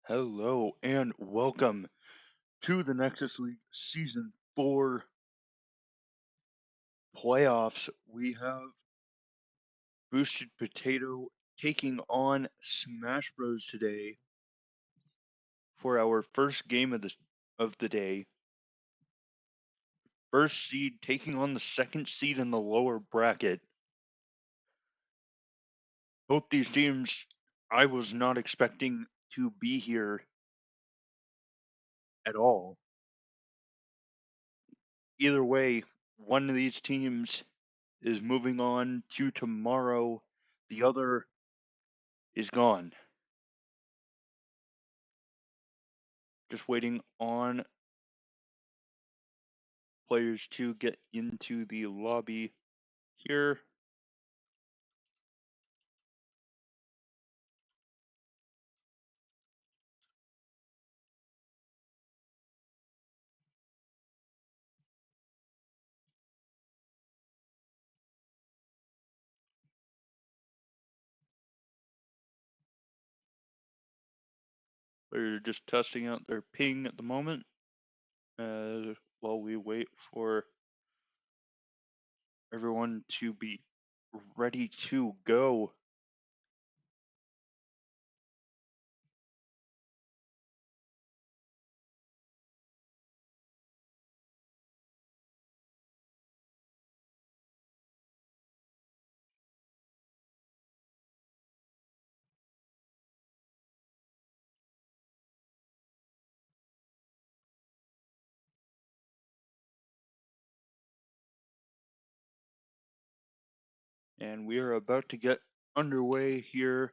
Hello and welcome to the Nexus League Season 4 playoffs. We have Boosted Potato taking on Smash Bros today for our first game of the day. First seed taking on the second seed in the lower bracket. Both these teams I was not expecting to be here at all. Either way, one of these teams is moving on to tomorrow. The other is gone. Just waiting on players to get into the lobby here. They're just testing out their ping at the moment while we wait for everyone to be ready to go. And we are about to get underway here.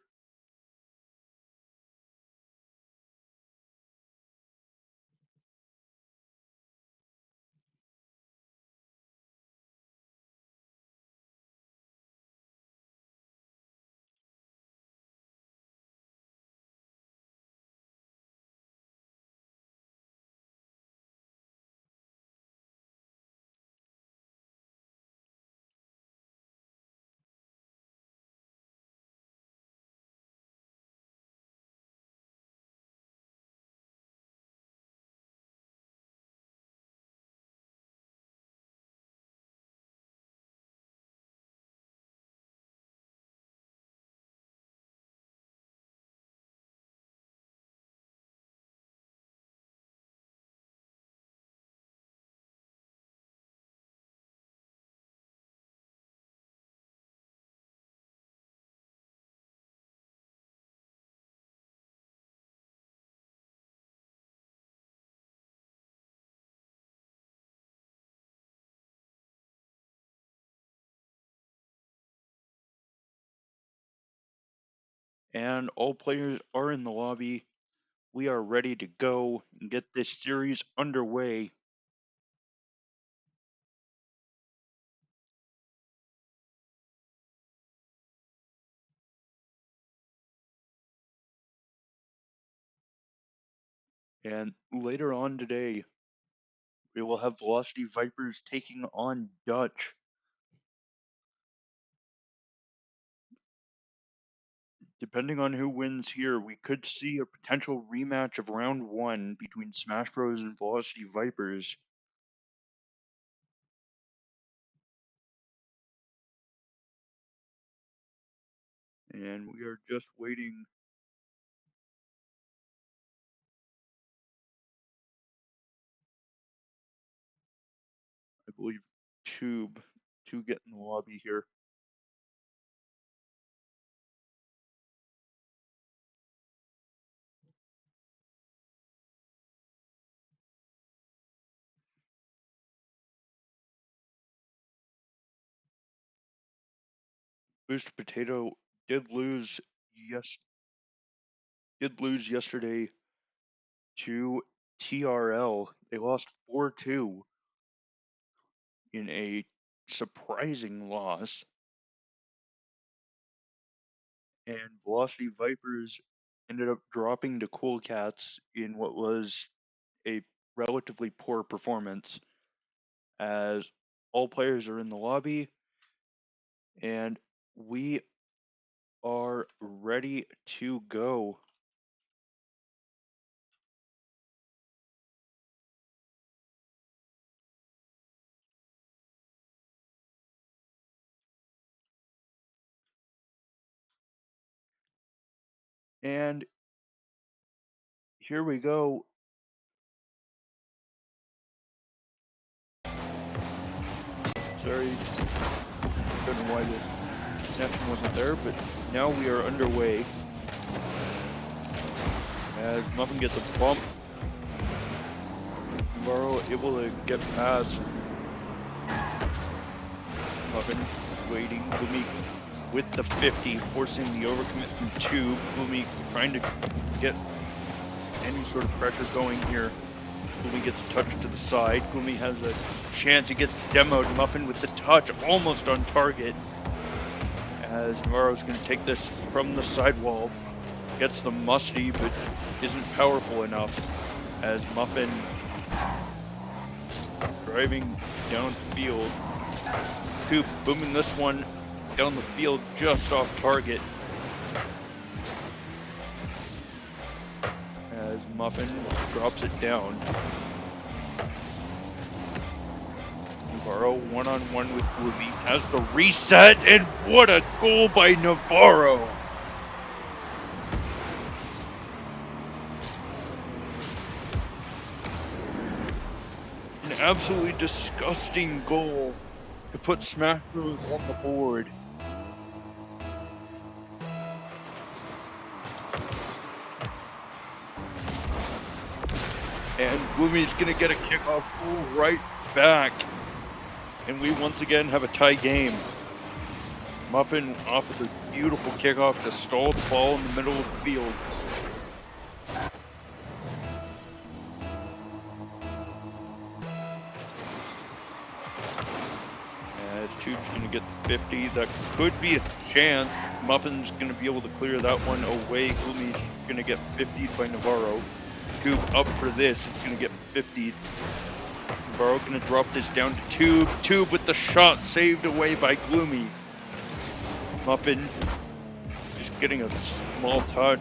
And all players are in the lobby. We are ready to go and get this series underway. And later on today, we will have Velocity Vipers taking on Dutch. Depending on who wins here, we could see a potential rematch of round 1 between Smash Bros. And Velocity Vipers. And we are just waiting. I believe Tube to get in the lobby here. Boost Potato did lose yesterday to TRL. They lost 4-2 in a surprising loss. And Velocity Vipers ended up dropping to Cool Cats in what was a relatively poor performance, as all players are in the lobby and we are ready to go. And here we go. Sorry, don't know why the connection wasn't there, but now we are underway. As Muffin gets a bump, Navarro able to get past. Muffin waiting. Gloomy with the 50, forcing the overcommit from 2. Gloomy trying to get any sort of pressure going here. Gloomy gets a touch to the side. Gloomy has a chance. He gets demoed. Muffin with the touch, almost on target. As Navarro's going to take this from the sidewall. Gets the musty, but isn't powerful enough. As Muffin driving downfield. Coop booming this one down the field just off target. As Muffin drops it down. Navarro one-on-one with Gloomy, has the reset, and what a goal by Navarro! An absolutely disgusting goal to put Smash Bros on the board. And Gloomy's gonna get a kickoff goal right back. And we once again have a tie game. Muffin off with a beautiful kickoff to stall the ball in the middle of the field. As Tube's gonna get the 50, that could be a chance. Muffin's gonna be able to clear that one away. Gloomy's gonna get 50'd by Navarro. Tube up for this, it's gonna get 50'd. Navarro gonna drop this down to Tube. Tube with the shot saved away by Gloomy. Muffin just getting a small touch.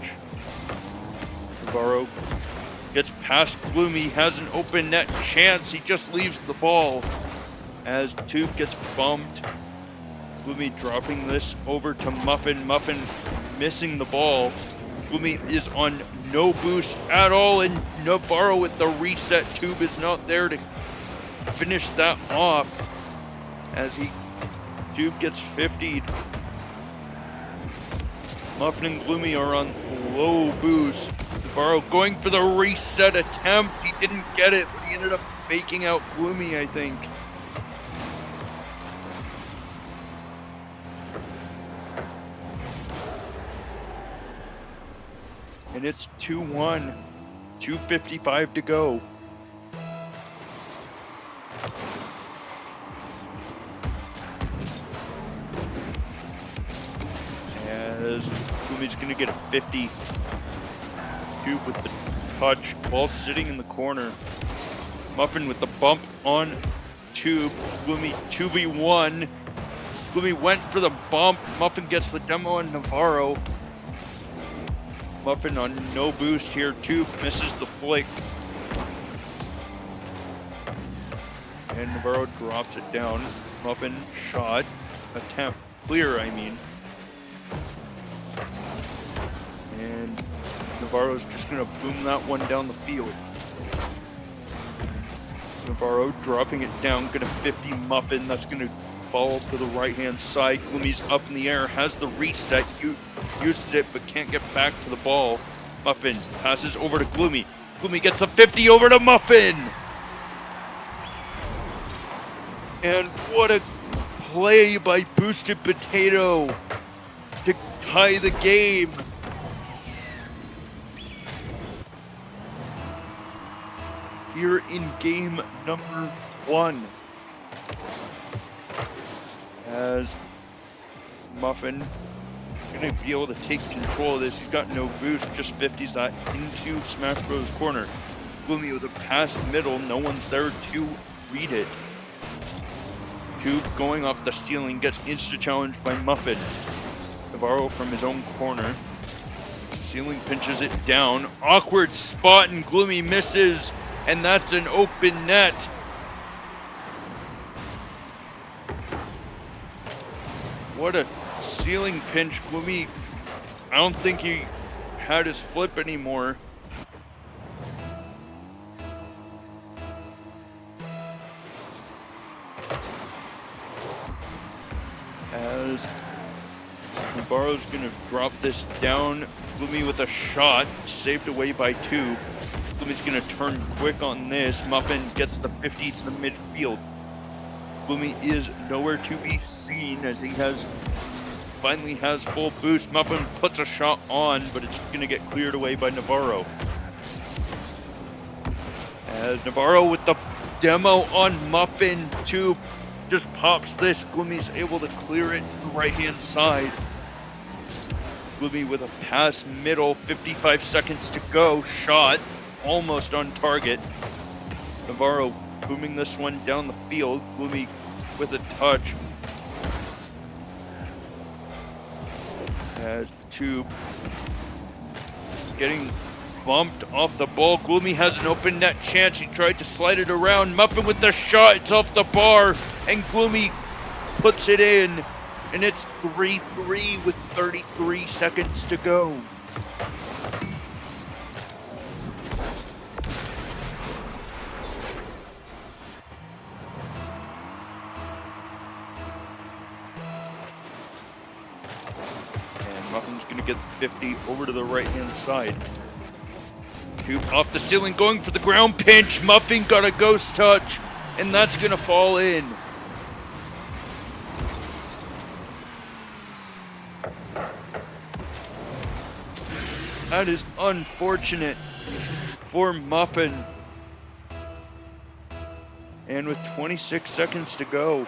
Navarro gets past Gloomy, has an open net chance. He just leaves the ball as Tube gets bumped. Gloomy dropping this over to Muffin. Muffin missing the ball. Gloomy is on no boost at all, and Navarro with the reset. Tube is not there to finish that off as Tube gets 50'd. Muffin and Gloomy are on low boost. Navarro going for the reset attempt. He didn't get it, but he ended up faking out Gloomy, I think. And it's 2-1. 2:55 to go. As Gloommy's gonna get a 50. Tube with the touch. Ball sitting in the corner. Muffin with the bump on Tube. Gloomy 2v1. Gloomy went for the bump. Muffin gets the demo on Navarro. Muffin on no boost here. Tube misses the flick. And Navarro drops it down. Muffin shot. Attempt. Clear, I mean. And Navarro's just going to boom that one down the field. Navarro dropping it down. Going to 50 Muffin. That's going to fall to the right-hand side. Gloomy's up in the air. Has the reset. Uses it, but can't get back to the ball. Muffin passes over to Gloomy. Gloomy gets the 50 over to Muffin. And what a play by Boosted Potato to tie the game. Here in game number 1. As Muffin gonna be able to take control of this. He's got no boost, just 50s that into Smash Bros. Corner. Gloomy with a pass middle, no one's there to read it. Tube going off the ceiling, gets insta-challenged by Muffin. Navarro from his own corner. Ceiling pinches it down. Awkward spot and Gloomy misses, and that's an open net. What a ceiling pinch. Gloomy, I don't think he had his flip anymore. As Navarro's gonna drop this down. Gloomy with a shot, saved away by Tube. Gloomy's gonna turn quick on this. Muffin gets the 50 to the midfield. Gloomy is nowhere to be seen as he finally has full boost. Muffin puts a shot on, but it's gonna get cleared away by Navarro. As Navarro with the demo on Muffin, Tube just pops this. Gloomy's able to clear it to the right-hand side. Gloomy with a pass middle, 55 seconds to go. Shot, almost on target. Navarro booming this one down the field. Gloomy with a touch. As Tube getting bumped off the ball. Gloomy has an open net chance. He tried to slide it around. Muffin with the shot. It's off the bar. And Gloomy puts it in. And it's 3-3 with 33 seconds to go. And Muffin's going to get the 50 over to the right-hand side. Tube off the ceiling, going for the ground pinch. Muffin got a ghost touch, and that's going to fall in. That is unfortunate for Muffin. And with 26 seconds to go,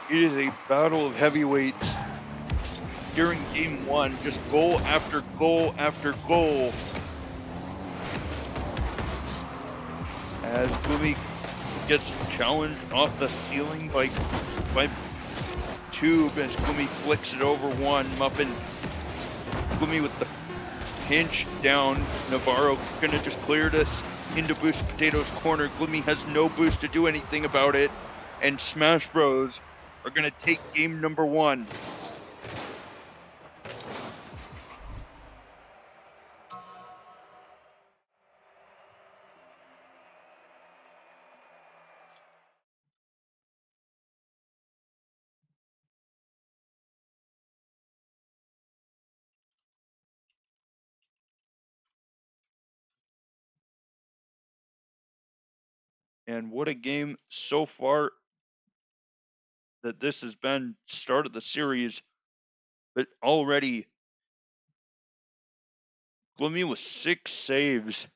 it is a battle of heavyweights. During game one, just goal after goal after goal. As Gloomy gets challenged off the ceiling by Tube, as Gloomy flicks it over one. Muffin, Gloomy with the pinch down. Navarro gonna just clear this into Boost Potato's corner. Gloomy has no boost to do anything about it. And Smash Bros are gonna take game number one. And what a game so far that this has been. Start of the series, but already Gloomy with 6 saves.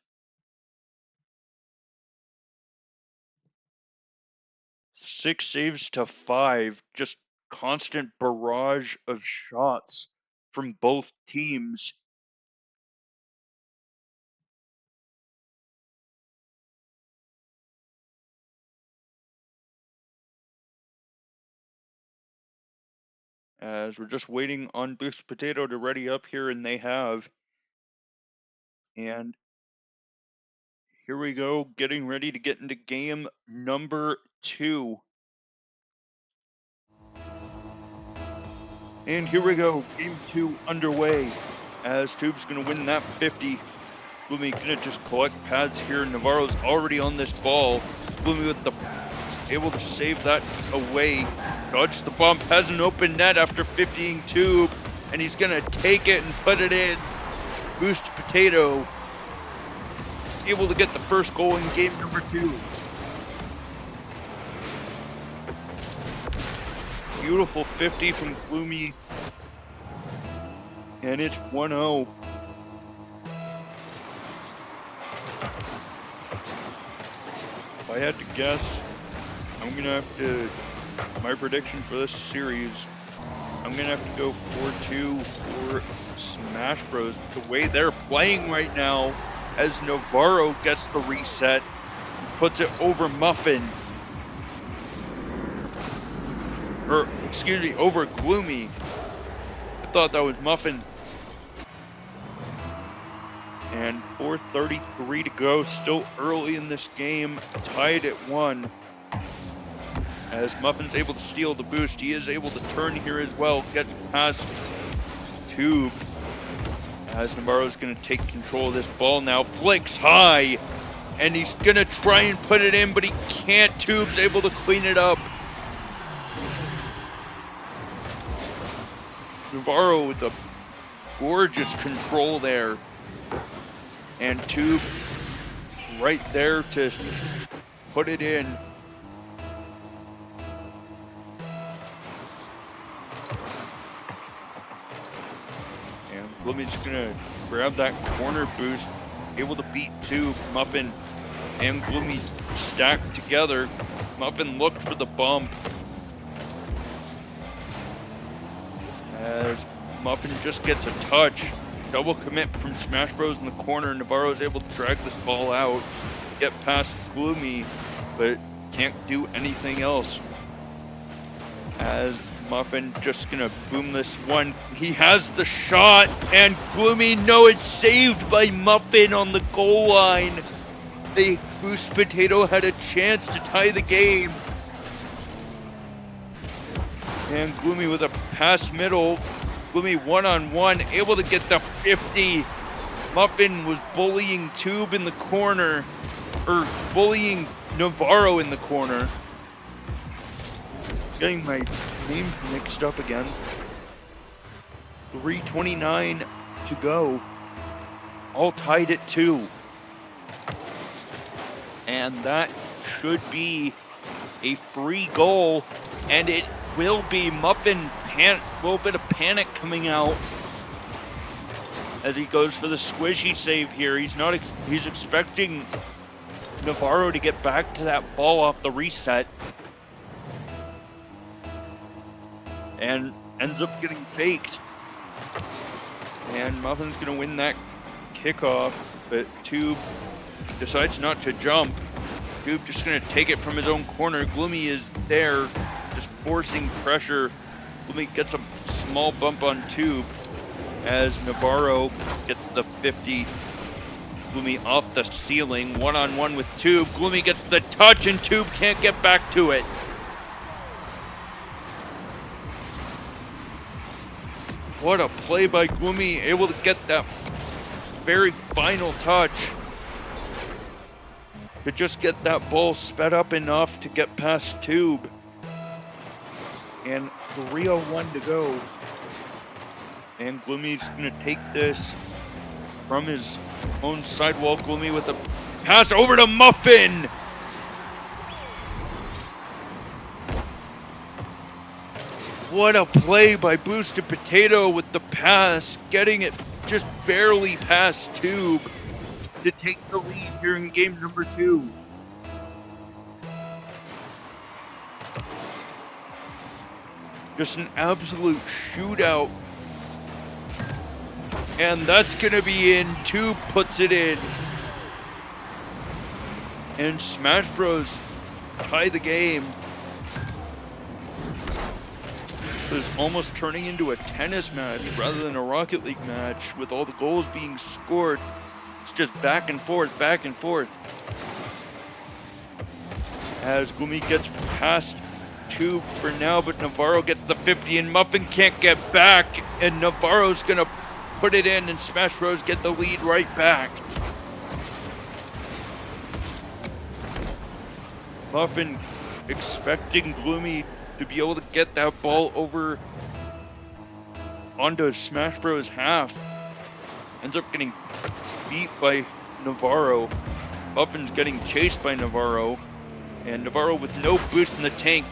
6 saves to 5. Just constant barrage of shots from both teams. As we're just waiting on Boost Potato to ready up here, and they have. And here we go, getting ready to get into game number 2. And here we go, game 2 underway. As Tube's gonna win that 50. Gloomy gonna just collect pads here. Navarro's already on this ball. Gloomy with the able to save that away. Dodge the bump, has an open net after 50ing Tube, and he's gonna take it and put it in. Boost Potato able to get the first goal in game number 2. Beautiful 50 from Gloomy, and it's 1-0. If I had to guess, I'm gonna have to, my prediction for this series, I'm gonna have to go 4-2 for Smash Bros. The way they're playing right now, as Navarro gets the reset, puts it over Muffin. Or, excuse me, over Gloomy. I thought that was Muffin. And 4:33 to go, still early in this game, tied at 1. As Muffin's able to steal the boost, he is able to turn here as well, gets past Tube. As Navarro's going to take control of this ball now. Flicks high. And he's going to try and put it in, but he can't. Tube's able to clean it up. Navarro with a gorgeous control there. And Tube right there to put it in. And Glummy's gonna grab that corner boost, able to beat Tube. Muffin and Gloomy stacked together. Muffin looked for the bump. As Muffin just gets a touch. Double commit from Smash Bros in the corner. Navarro is able to drag this ball out, get past Gloomy, but can't do anything else. As Muffin just gonna boom this one. He has the shot, and Gloomy, no, it's saved by Muffin on the goal line. The Boost Potato had a chance to tie the game. And Gloomy with a pass middle. Gloomy one-on-one, able to get the 50. Muffin was bullying Tube in the corner, or bullying Navarro in the corner. Getting my names mixed up again. 3:29 to go. All tied at 2. And that should be a free goal, and it will be. Muffin, a little bit of panic coming out as he goes for the squishy save here. He's expecting Navarro to get back to that ball off the reset, and ends up getting faked. And Muffin's gonna win that kickoff, but Tube decides not to jump. Tube just gonna take it from his own corner. Gloomy is there, just forcing pressure. Gloomy gets a small bump on Tube as Navarro gets the 50. Gloomy off the ceiling, one-on-one with Tube. Gloomy gets the touch and Tube can't get back to it. What a play by Gloomy, able to get that very final touch to just get that ball sped up enough to get past Tube. And 3:01 to go. And Gloomy's gonna take this from his own sidewall. Gloomy with a pass over to Muffin. What a play by Boosted Potato with the pass, getting it just barely past Tube to take the lead here in game number 2. Just an absolute shootout. And that's gonna be in. Tube puts it in. And Smash Bros tie the game. It's almost turning into a tennis match rather than a Rocket League match with all the goals being scored. It's just back and forth, back and forth. As Gloomy gets past Tube for now, but Navarro gets the 50 and Muffin can't get back, and Navarro's gonna put it in and Smash Bros get the lead right back. Muffin expecting Gloomy to be able to get that ball over onto Smash Bros half. Ends up getting beat by Navarro. Muffin's getting chased by Navarro. And Navarro with no boost in the tank.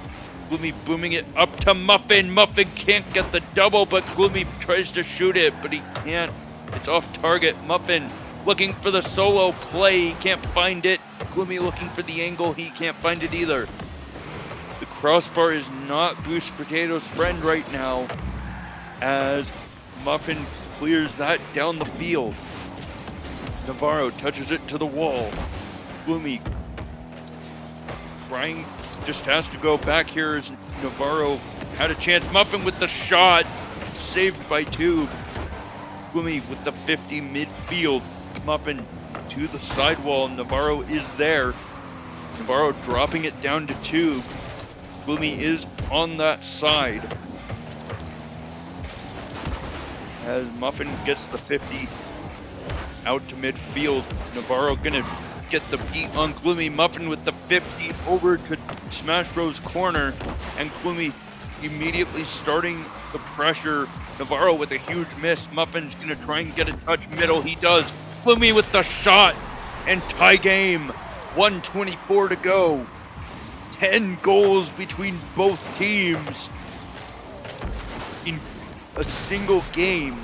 Gloomy booming it up to Muffin. Muffin can't get the double, but Gloomy tries to shoot it, but he can't. It's off target. Muffin looking for the solo play. He can't find it. Gloomy looking for the angle. He can't find it either. The crossbar is not Boost Potato's friend right now, as Muffin clears that down the field. Navarro touches it to the wall. Gloomy trying, just has to go back here as Navarro had a chance. Muffin with the shot, saved by Tube. Gloomy with the 50 midfield. Muffin to the sidewall. Navarro is there. Navarro dropping it down to Tube. Gloomy is on that side. As Muffin gets the 50 out to midfield. Navarro gonna get the beat on Gloomy. Muffin with the 50 over to Smash Bros corner, and Gloomy immediately starting the pressure. Navarro with a huge miss. Muffin's gonna try and get a touch middle. He does. Gloomy with the shot, and tie game. 1:24 to go. 10 goals between both teams in a single game.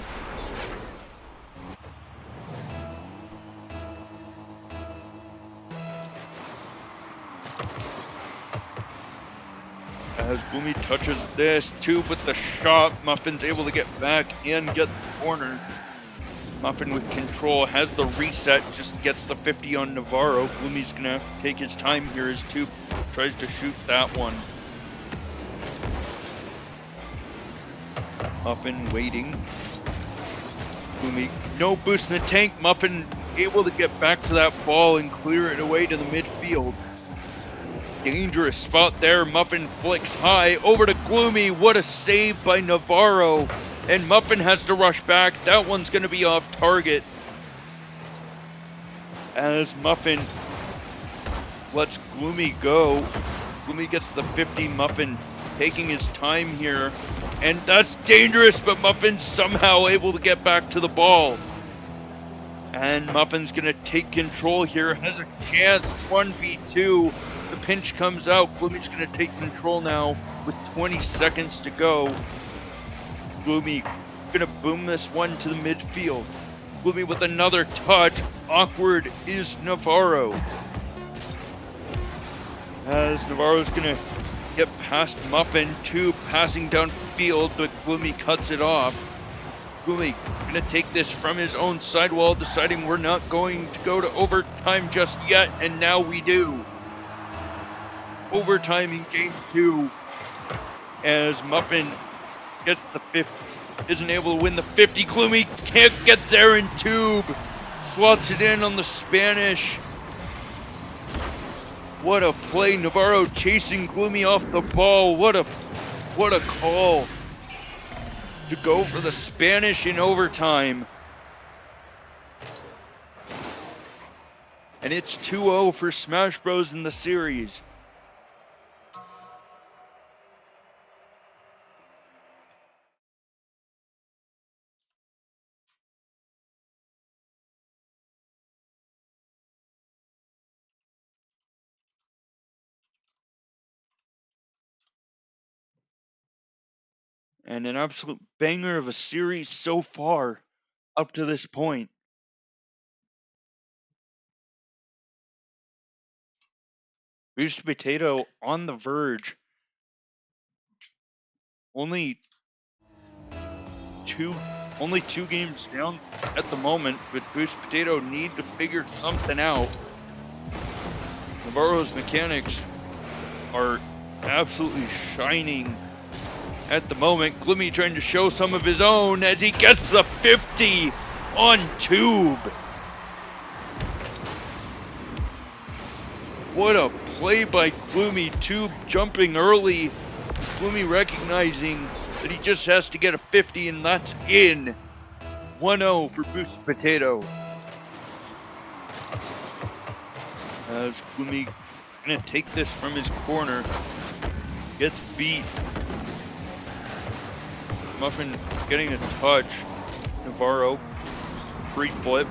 As Gloomy touches this, Tube with the shot. Muffin's able to get back and get the corner. Muffin with control, has the reset, just gets the 50 on Navarro. Gloomy's gonna take his time here as Tube tries to shoot that one. Muffin waiting. Gloomy, no boost in the tank. Muffin able to get back to that ball and clear it away to the midfield. Dangerous spot there. Muffin flicks high over to Gloomy. What a save by Navarro. And Muffin has to rush back. That one's going to be off target. As Muffin lets Gloomy go. Gloomy gets the 50. Muffin taking his time here. And that's dangerous, but Muffin's somehow able to get back to the ball. And Muffin's going to take control here. Has a chance. 1v2. The pinch comes out. Gloomy's going to take control now with 20 seconds to go. Gloomy going to boom this one to the midfield. Gloomy with another touch. Awkward is Navarro. As Navarro's going to get past Muffin. Tube passing downfield, but Gloomy cuts it off. Gloomy going to take this from his own sidewall, deciding we're not going to go to overtime just yet, and now we do. Overtime in game 2 as Muffin gets the 50, isn't able to win the 50. Gloomy can't get there, and Tube slots it in on the Spanish. What a play. Navarro chasing Gloomy off the ball. What a call to go for the Spanish in overtime. And it's 2-0 for Smash Bros in the series. And an absolute banger of a series so far up to this point. Boost Potato on the verge. Only two games down at the moment, but Boost Potato need to figure something out. Navarro's mechanics are absolutely shining at the moment. Gloomy trying to show some of his own as he gets the 50 on Tube. What a play by Gloomy. Tube jumping early. Gloomy recognizing that he just has to get a 50, and that's in. 1-0 for Boost Potato. As Gloomy gonna take this from his corner. Gets beat. Muffin getting a touch. Navarro. Free flip.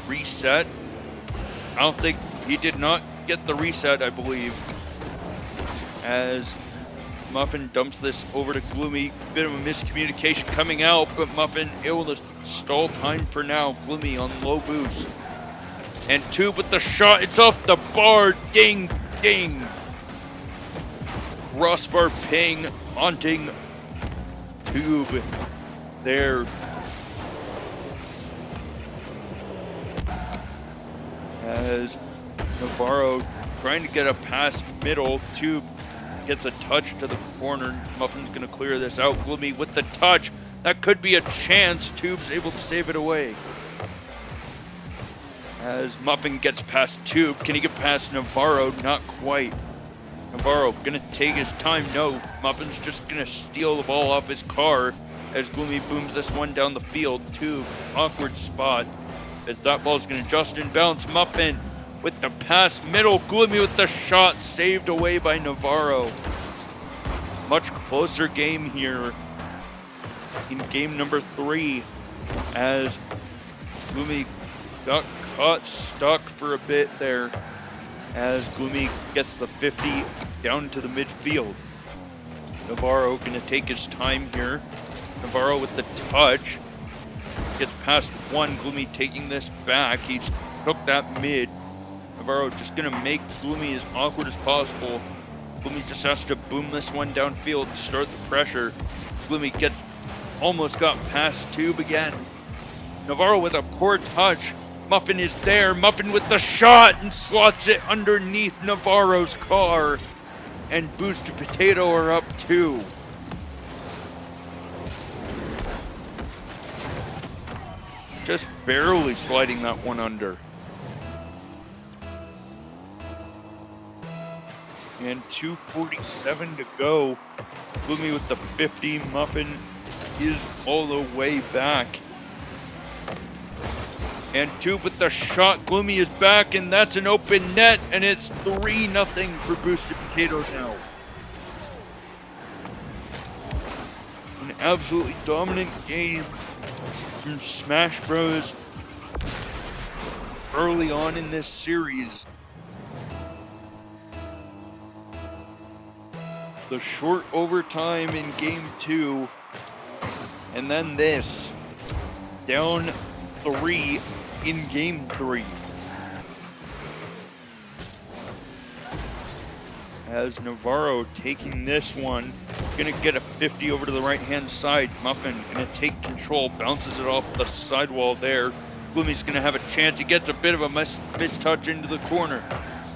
Reset. I don't think he did not get the reset, I believe. As Muffin dumps this over to Gloomy. Bit of a miscommunication coming out, but Muffin able to stall time for now. Gloomy on low boost. And Tube with the shot. It's off the bar. Ding, ding. Crossbar ping, haunting Tube there. As Navarro trying to get a pass middle. Tube gets a touch to the corner. Muffin's going to clear this out. Gloomy with the touch. That could be a chance. Tube's able to save it away. As Muffin gets past Tube. Can he get past Navarro? Not quite. Navarro going to take his time. No. Muffin's just going to steal the ball off his car. as Gloomy booms this one down the field. Tube, awkward spot. As that ball's going to just inbounce. Muffin with the pass middle. Gloomy with the shot, saved away by Navarro. Much closer game here in game number 3, as Gloomy got caught stuck for a bit there, as Gloomy gets the 50 down to the midfield. Navarro going to take his time here. Navarro with the touch. Gets past one. Gloomy taking this back. He took that mid. Navarro just going to make Gloomy as awkward as possible. Gloomy just has to boom this one downfield to start the pressure. Gloomy almost got past Tube again. Navarro with a poor touch. Muffin is there. Muffin with the shot and slots it underneath Navarro's car. And Boost to Potato are up 2. Just barely sliding that one under. And 2:47 to go. Gloomy with the 50. Muffin is all the way back. And Tube with the shot. Gloomy is back, and that's an open net, and it's 3-0 for Boosted Potatoes now. An absolutely dominant game from Smash Bros. Early on in this series. The short overtime in game 2, and then this. Down 3 in game 3. As Navarro taking this one, gonna get a 50 over to the right hand side. Muffin gonna take control, bounces it off the sidewall there. Gloomy's gonna have a chance. He gets a bit of a mistouch into the corner.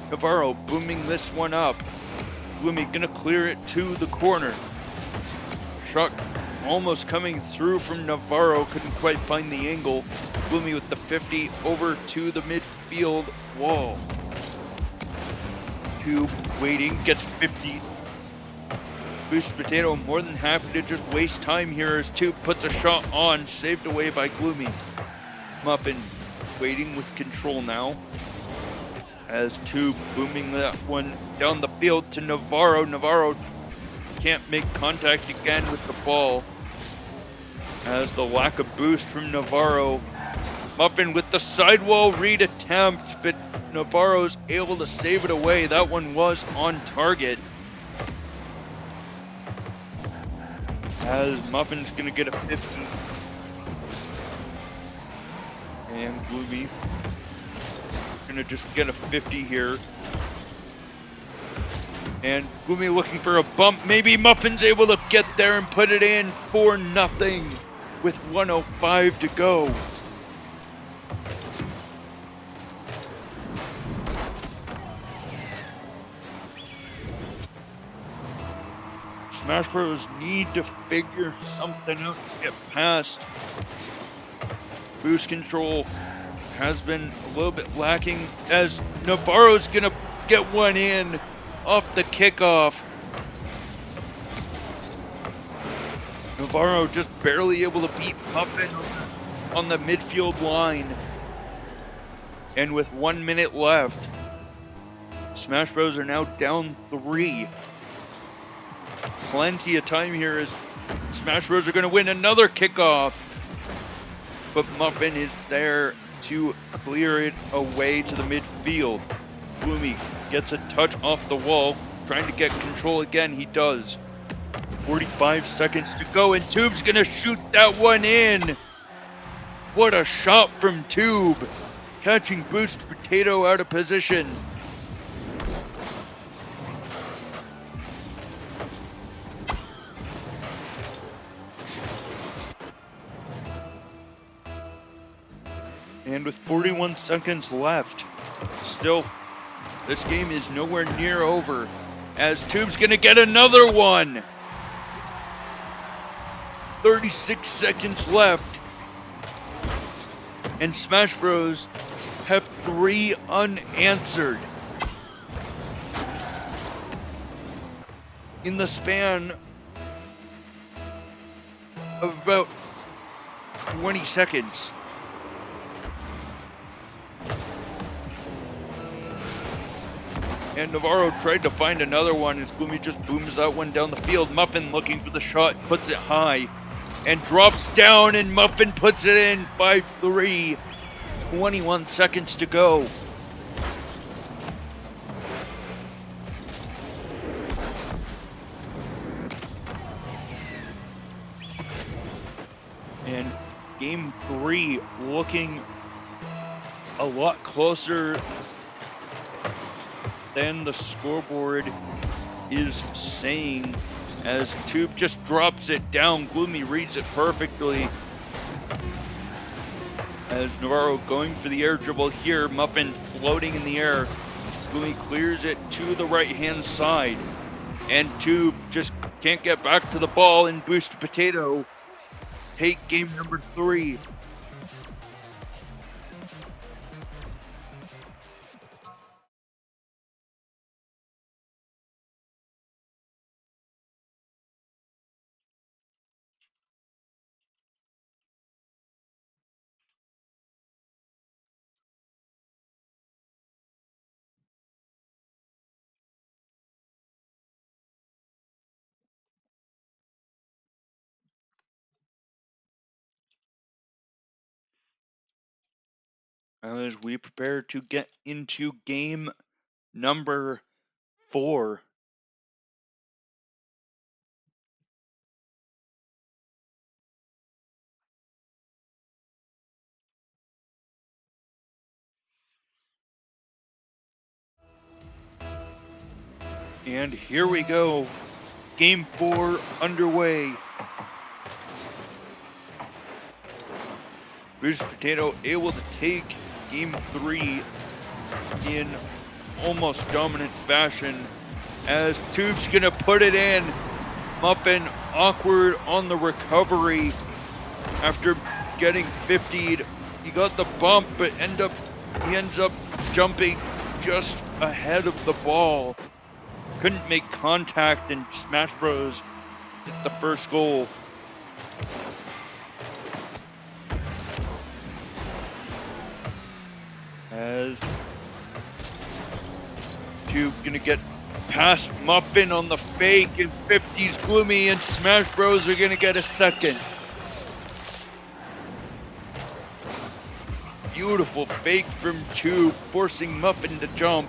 Navarro booming this one up. Gloomy gonna clear it to the corner. Shot almost coming through from Navarro, couldn't quite find the angle. Gloomy with the 50 over to the midfield wall. Tube waiting, gets 50. Boost Potato more than happy to just waste time here as Tube puts a shot on, saved away by Gloomy. Muffin waiting with control now, as Tube booming that one down the field to Navarro. Navarro can't make contact again with the ball, as the lack of boost from Navarro. Muffin with the sidewall read attempt, but Navarro's able to save it away. That one was on target, as Muffin's gonna get a 50. And Gloomy gonna just get a 50 here. And Gloomy looking for a bump. Maybe Muffin's able to get there and put it in for nothing with 1:05 to go. Smash Bros need to figure something out to get past. Boost control has been a little bit lacking, as Navarro's gonna get one in off the kickoff. Navarro just barely able to beat Muffin on the midfield line. And with 1 minute left, Smash Bros are now down 3. Plenty of time here as Smash Bros are going to win another kickoff. But Muffin is there to clear it away to the midfield. Gloomy gets a touch off the wall, trying to get control again. He does. 45 seconds to go, and Tube's going to shoot that one in. What a shot from Tube, catching Boost Potato out of position. And with 41 seconds left, still, this game is nowhere near over, as Tube's gonna get another one. 36 seconds left, and Smash Bros have 3 unanswered. In the span of about 20 seconds. And Navarro tried to find another one, and Gloomy just booms that one down the field. Muffin looking for the shot, puts it high, and drops down, and Muffin puts it in. 5-3, 21 seconds to go. And game 3 looking a lot closer than the scoreboard is saying, as Tube just drops it down. Gloomy reads it perfectly. As Navarro going for the air dribble here, Muffin floating in the air. Gloomy clears it to the right-hand side. And Tube just can't get back to the ball, and Boost Potato take game number 3. As we prepare to get into game number 4. And here we go. Game 4 underway. Boost Potato able to take game 3 in almost dominant fashion, as Tube's gonna put it in. Muffin awkward on the recovery after getting 50'd. He got the bump, but he ends up jumping just ahead of the ball. Couldn't make contact, and Smash Bros hit the first goal. As Tube gonna get past Muffin on the fake, and 50's Gloomy, and Smash Bros are gonna get a second. Beautiful fake from Tube, forcing Muffin to jump.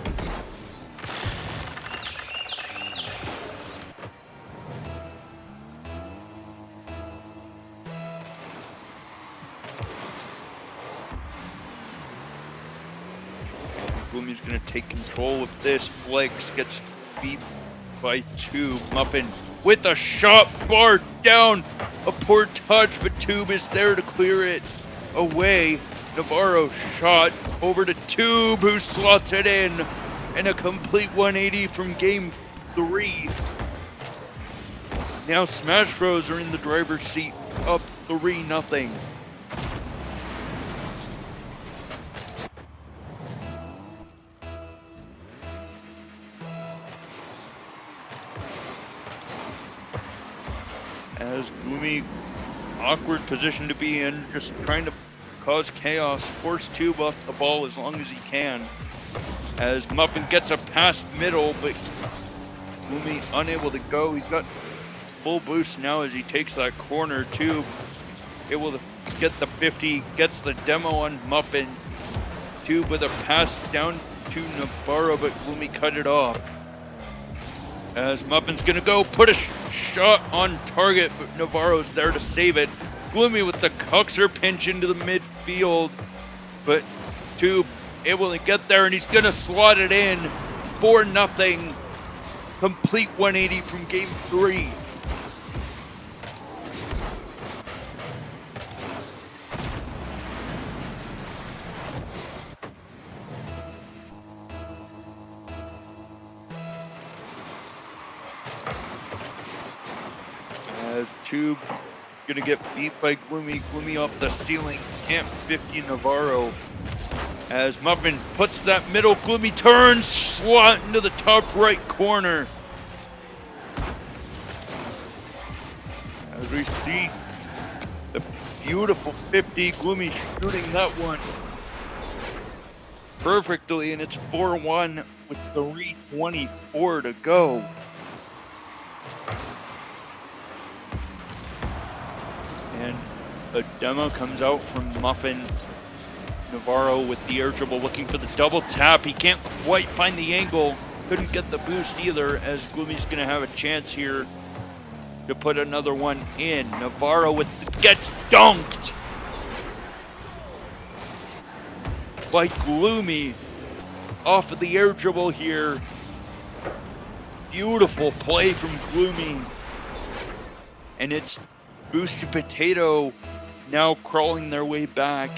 Gloomy's gonna take control of this. Flex gets beat by Tube. Muffin with a shot, bar down. A poor touch, but Tube is there to clear it away. Navarro shot over to Tube, who slots it in. And a complete 180 from game 3. Now Smash Bros are in the driver's seat, up 3-0. As Gloomy, awkward position to be in, just trying to cause chaos, force Tube off the ball as long as he can. As Muffin gets a pass middle, but Gloomy unable to go. He's got full boost now as he takes that corner. Tube able to get the 50, gets the demo on Muffin. Tube with a pass down to Navarro, but Gloomy cut it off. As Muffin's gonna go put a shot on target, but Navarro's there to save it. Gloomy with the Cuxer pinch into the midfield, but Tube able to get there, and he's gonna slot it in. 4-0, complete 180 from game 3. As Tube gonna get beat by Gloomy. Gloomy off the ceiling, can't 50 Navarro. As Muffin puts that middle, Gloomy turns, slot into the top right corner. As we see beautiful 50. Gloomy shooting that one perfectly, and it's 4-1 with 3:24 to go. And a demo comes out from Muffin. Navarro with the air dribble looking for the double tap. He can't quite find the angle. Couldn't get the boost either, as Gloomy's going to have a chance here to put another one in. Navarro gets dunked by Gloomy off of the air dribble here. Beautiful play from Gloomy. And it's Boosted Potato now crawling their way back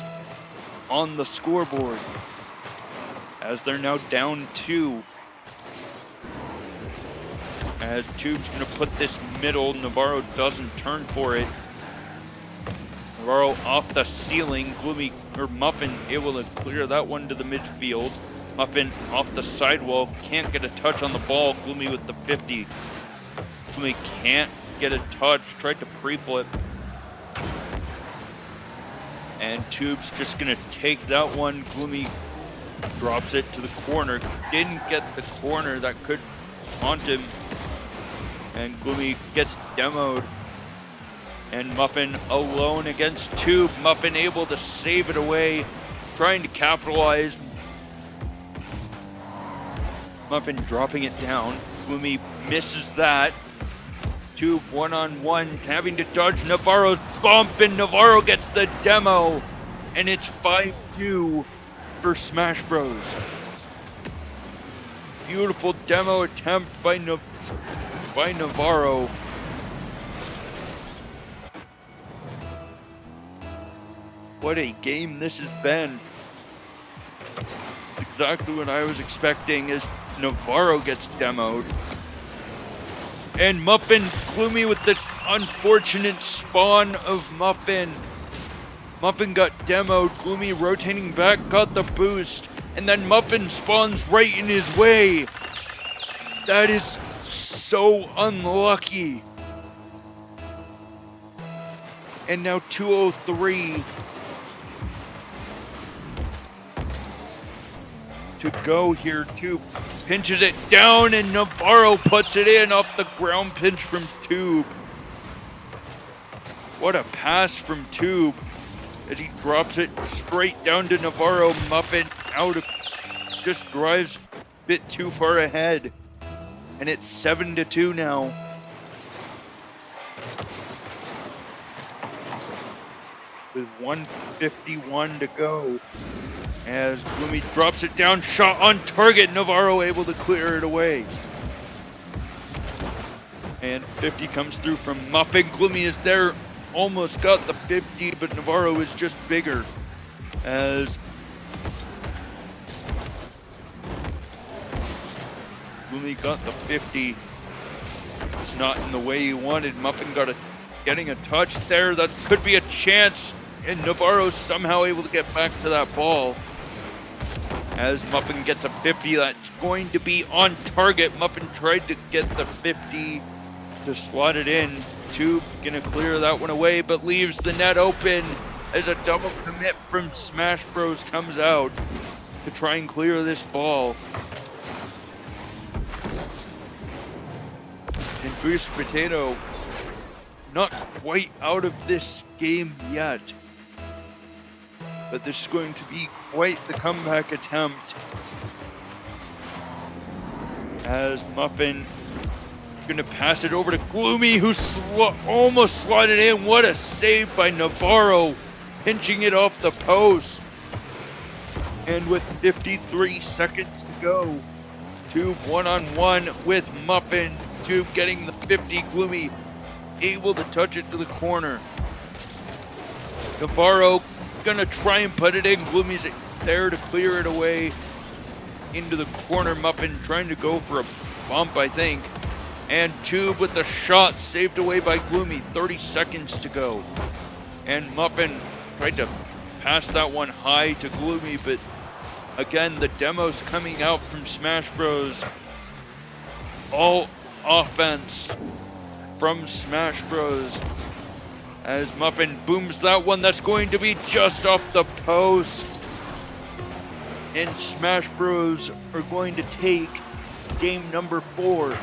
on the scoreboard as they're now down 2. As Tube's going to put this middle, Navarro doesn't turn for it. Navarro off the ceiling, Muffin able to clear that one to the midfield. Muffin off the sidewall, can't get a touch on the ball. Gloomy with the 50. Gloomy can't get a touch, tried to pre-flip. And Tube's just going to take that one. Gloomy drops it to the corner. Didn't get the corner that could haunt him. And Gloomy gets demoed. And Muffin alone against Tube. Muffin able to save it away, trying to capitalize. Muffin dropping it down. Gloomy misses that. Tube one-on-one, having to dodge Navarro's bump, and Navarro gets the demo. And it's 5-2 for Smash Bros. Beautiful demo attempt by Navarro. What a game this has been. Exactly what I was expecting as Navarro gets demoed. And Muffin, Gloomy with the unfortunate spawn of Muffin. Muffin got demoed, Gloomy rotating back, got the boost, and then Muffin spawns right in his way. That is so unlucky. And now 2:03 to go here. Tube pinches it down, and Navarro puts it in off the ground pinch from Tube. What a pass from Tube as he drops it straight down to Navarro. Muffin just drives a bit too far ahead, and it's 7-2 now. With 1:51 to go. As Gloomy drops it down, shot on target, Navarro able to clear it away. And 50 comes through from Muffin. Gloomy is there, almost got the 50, but Navarro is just bigger. As Gloomy got the 50. It's not in the way he wanted. Muffin getting a touch there. That could be a chance. And Navarro somehow able to get back to that ball. As Muffin gets a 50, that's going to be on target. Muffin tried to get the 50 to slot it in. Tube gonna clear that one away, but leaves the net open as a double commit from Smash Bros comes out to try and clear this ball. And Boost Potato not quite out of this game yet. But this is going to be quite the comeback attempt. As Muffin going to pass it over to Gloomy, who almost slotted in. What a save by Navarro, pinching it off the post. And with 53 seconds to go, Tube one-on-one with Muffin. Tube getting the 50, Gloomy able to touch it to the corner. Navarro gonna try and put it in. Gloomy's there to clear it away into the corner. Muffin trying to go for a bump, I think. And Tube with the shot saved away by Gloomy. 30 seconds to go. And Muffin tried to pass that one high to Gloomy, but again, the demo's coming out from Smash Bros. All offense from Smash Bros. As Muffin booms that one, that's going to be just off the post. And Smash Bros are going to take game number 4.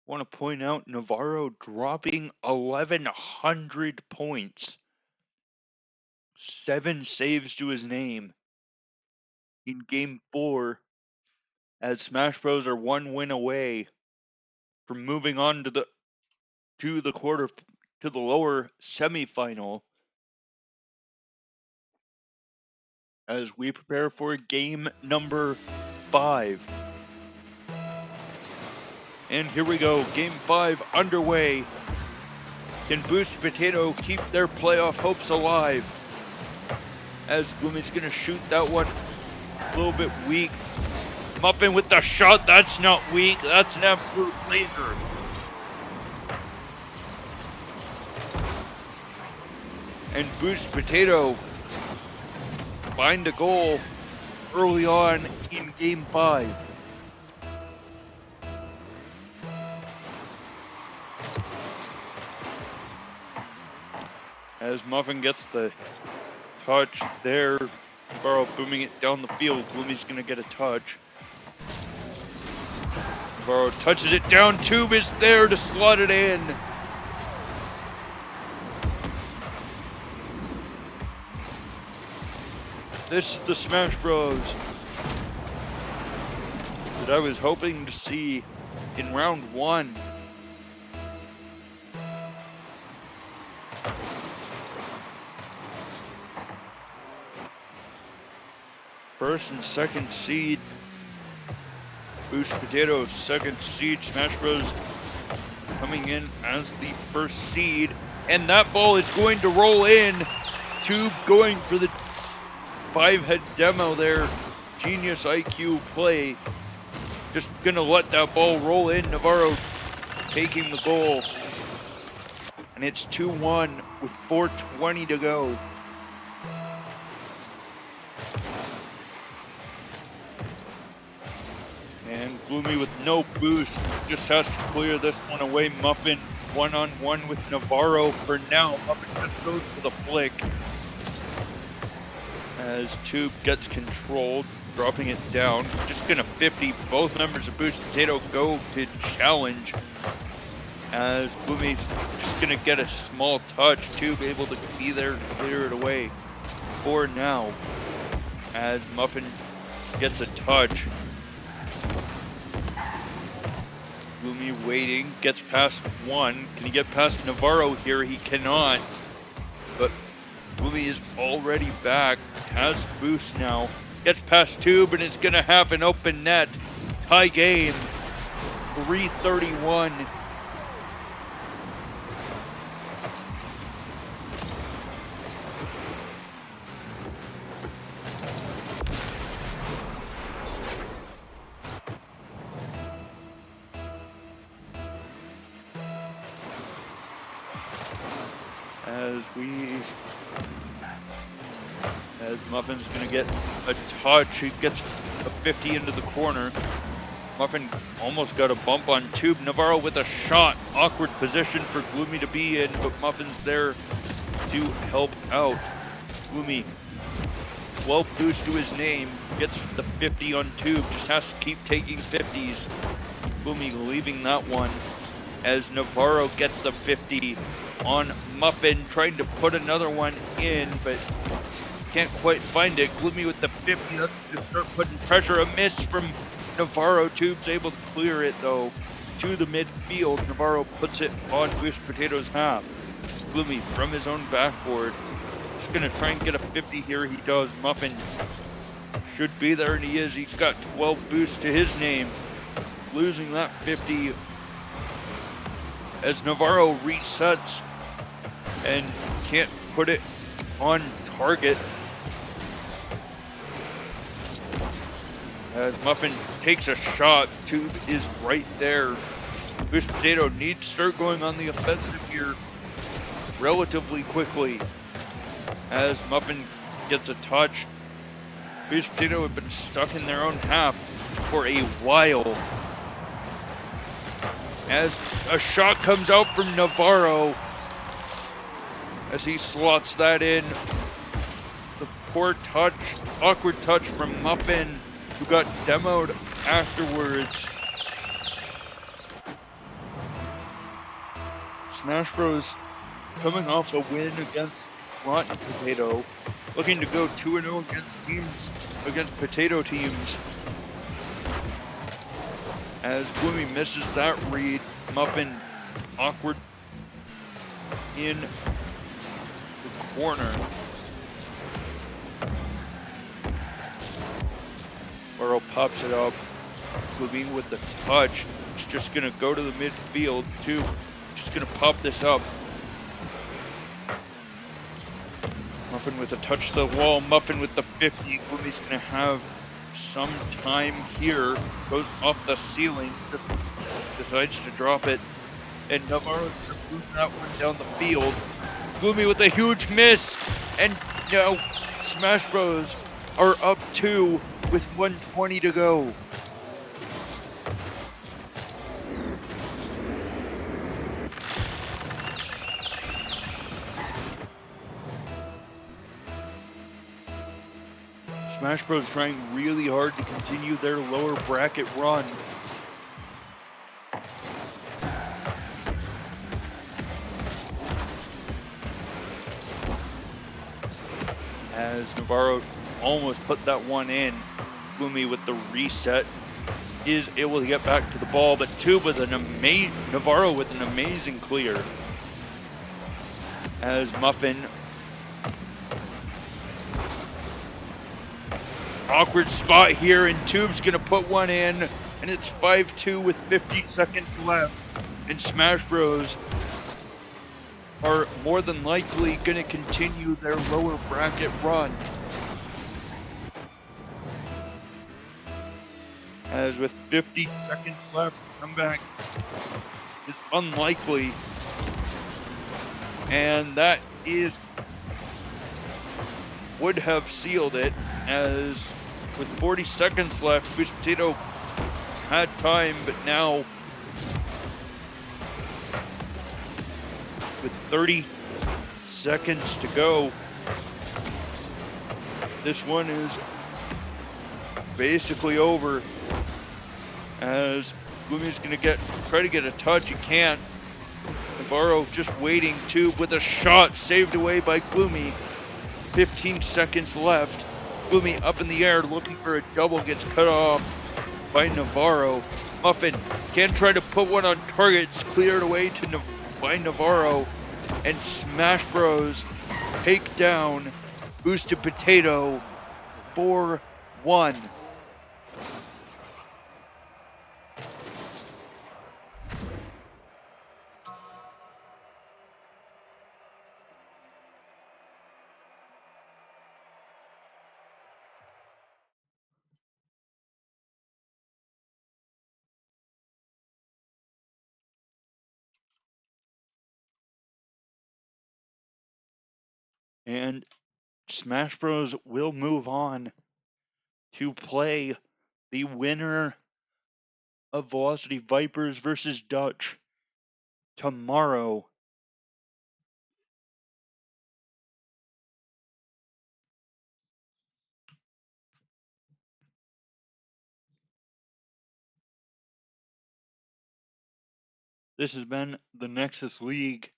Want to point out Navarro dropping 1,100 points. 7 saves to his name in game 4, as Smash Bros are 1 win away from moving on to the lower semifinal, as we prepare for game number 5. And here we go, game 5 underway. Can Boost Potato keep their playoff hopes alive? As Glummy's gonna shoot that one a little bit weak. Muffin with the shot, that's not weak, that's an absolute laser. And Boost Potato find a goal early on in game 5. As Muffin gets the touch there, Navarro booming it down the field. Glummy's gonna get a touch. Navarro touches it down, Tube is there to slot it in. This is the Smash Bros that I was hoping to see in round 1. First and second seed. Boost Potato's second seed. Smash Bros coming in as the first seed. And that ball is going to roll in. Tube going for the 5-head demo there. Genius IQ play. Just gonna let that ball roll in. Navarro taking the goal. And it's 2-1 with 4:20 to go. And Gloomy with no boost just has to clear this one away. Muffin one-on-one with Navarro for now. Muffin just goes for the flick. As Tube gets controlled, dropping it down. Just gonna 50. Both members of Boost Potato go to challenge. As Gloomy's just gonna get a small touch. Tube able to be there to clear it away for now. As Muffin gets a touch. Gloomy waiting, gets past one. Can he get past Navarro here? He cannot. But Gloomy is already back, has boost now. Gets past Tube and it's gonna have an open net. Tie game, 3:31. As Muffin's gonna get a touch, he gets a 50 into the corner. Muffin almost got a bump on Tube. Navarro with a shot, awkward position for Gloomy to be in, but Muffin's there to help out. Gloomy, 12 boost to his name, gets the 50 on Tube, just has to keep taking 50s. Gloomy leaving that one. as Navarro gets the 50 on Muffin, trying to put another one in, but can't quite find it. Gloomy with the 50, that's going to start putting pressure. A miss from Navarro. Tubes able to clear it, though, to the midfield. Navarro puts it on Boost Potato's half. Gloomy from his own backboard. Just going to try and get a 50 here. He does. Muffin should be there, and he is. He's got 12 boosts to his name. Losing that 50 as Navarro resets and can't put it on target. As Muffin takes a shot, Tube is right there. Boost Potato needs to start going on the offensive here relatively quickly. As Muffin gets a touch, Boost Potato have been stuck in their own half for a while. As a shot comes out from Navarro, as he slots that in. The poor touch, awkward touch from Muffin, who got demoed afterwards. Smash Bros. Coming off a win against Rotten Potato, looking to go 2-0 against potato teams. As Gloomy misses that read, Muffin awkward in the corner. Burrow pops it up. Gloomy with the touch. It's just gonna go to the midfield too. Just gonna pop this up. Muffin with a touch to the wall. Muffin with the 50. Gloomy's gonna have some time here. Goes off the ceiling. Just decides to drop it. And Navarro's gonna move that one down the field. Gloomy with a huge miss. And now Smash Bros. Are up 2 with 1:20 to go. Smash Bros. Trying really hard to continue their lower bracket run. As Navarro almost put that one in, Gloomy with the reset is able to get back to the ball, but Tube with Navarro with an amazing clear. As Muffin, awkward spot here, and Tube's gonna put one in, and it's 5-2 with 50 seconds left. And Smash Bros. Are more than likely gonna continue their lower bracket run. As with 50 seconds left, comeback is unlikely. And that would have sealed it, as with 40 seconds left, Boost Potato had time, but now with 30 seconds to go, this one is basically over. As Gloomy's gonna try to get a touch, he can't. Navarro just waiting. Tube with a shot saved away by Gloomy. 15 seconds left. Gloomy up in the air looking for a double, gets cut off by Navarro. Muffin can try to put one on target. It's cleared away by Navarro. And Smash Bros. Take down Boosted Potato 4-1. And Smash Bros. Will move on to play the winner of Velocity Vipers versus Dutch tomorrow. This has been the Nexus League.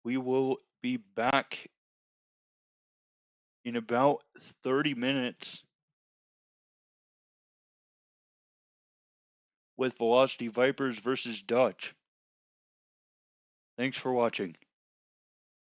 We will be back in about 30 minutes with Velocity Vipers versus Dutch. Thanks for watching.